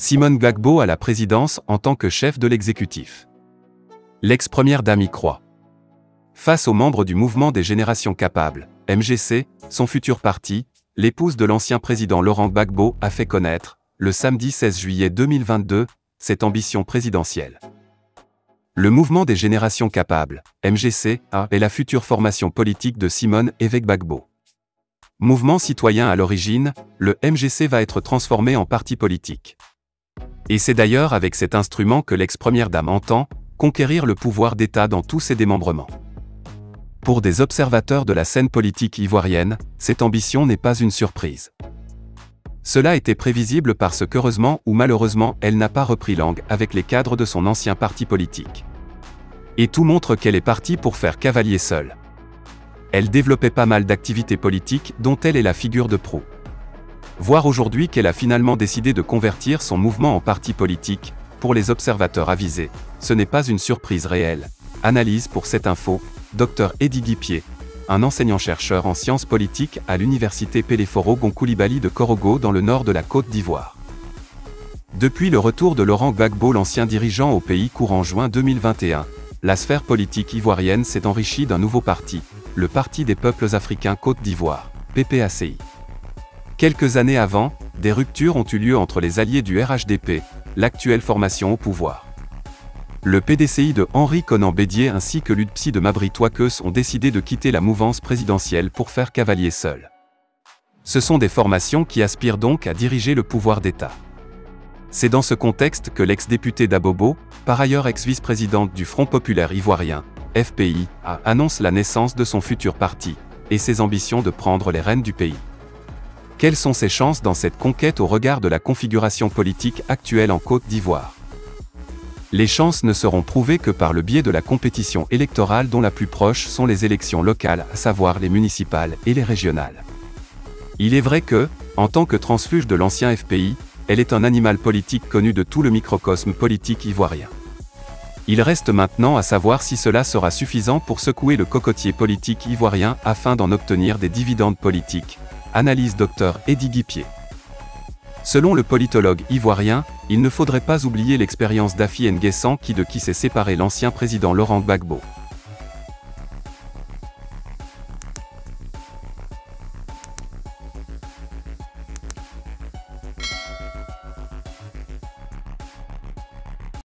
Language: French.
Simone Gbagbo à la présidence en tant que chef de l'exécutif. L'ex-première dame y croit. Face aux membres du mouvement des générations capables, MGC, son futur parti, l'épouse de l'ancien président Laurent Gbagbo a fait connaître, le samedi 16 juillet 2022, cette ambition présidentielle. Le mouvement des générations capables, MGC, est la future formation politique de Simone Gbagbo. Mouvement citoyen à l'origine, le MGC va être transformé en parti politique. Et c'est d'ailleurs avec cet instrument que l'ex-première dame entend conquérir le pouvoir d'État dans tous ses démembrements. Pour des observateurs de la scène politique ivoirienne, cette ambition n'est pas une surprise. Cela était prévisible parce qu'heureusement ou malheureusement elle n'a pas repris langue avec les cadres de son ancien parti politique. Et tout montre qu'elle est partie pour faire cavalier seul. Elle développait pas mal d'activités politiques dont elle est la figure de proue. Voir aujourd'hui qu'elle a finalement décidé de convertir son mouvement en parti politique, pour les observateurs avisés, ce n'est pas une surprise réelle. Analyse pour cette info, Dr Eddy Guipié, un enseignant-chercheur en sciences politiques à l'université Peleforo-Gonkoulibaly de Korogo dans le nord de la Côte d'Ivoire. Depuis le retour de Laurent Gbagbo, l'ancien dirigeant au pays courant juin 2021, la sphère politique ivoirienne s'est enrichie d'un nouveau parti, le Parti des peuples africains Côte d'Ivoire, PPACI. Quelques années avant, des ruptures ont eu lieu entre les alliés du RHDP, l'actuelle formation au pouvoir. Le PDCI de Henri Konan Bédié ainsi que l'UDPSI de Mabry Touakeus ont décidé de quitter la mouvance présidentielle pour faire cavalier seul. Ce sont des formations qui aspirent donc à diriger le pouvoir d'État. C'est dans ce contexte que l'ex-députée d'Abobo, par ailleurs ex-vice-présidente du Front populaire ivoirien, FPI, annonce la naissance de son futur parti, et ses ambitions de prendre les rênes du pays. Quelles sont ses chances dans cette conquête au regard de la configuration politique actuelle en Côte d'Ivoire? Les chances ne seront prouvées que par le biais de la compétition électorale dont la plus proche sont les élections locales, à savoir les municipales et les régionales. Il est vrai que, en tant que transfuge de l'ancien FPI, elle est un animal politique connu de tout le microcosme politique ivoirien. Il reste maintenant à savoir si cela sera suffisant pour secouer le cocotier politique ivoirien afin d'en obtenir des dividendes politiques. Analyse Dr Eddy Guipié. Selon le politologue ivoirien, il ne faudrait pas oublier l'expérience d'Affi N'Guessan de qui s'est séparé l'ancien président Laurent Gbagbo.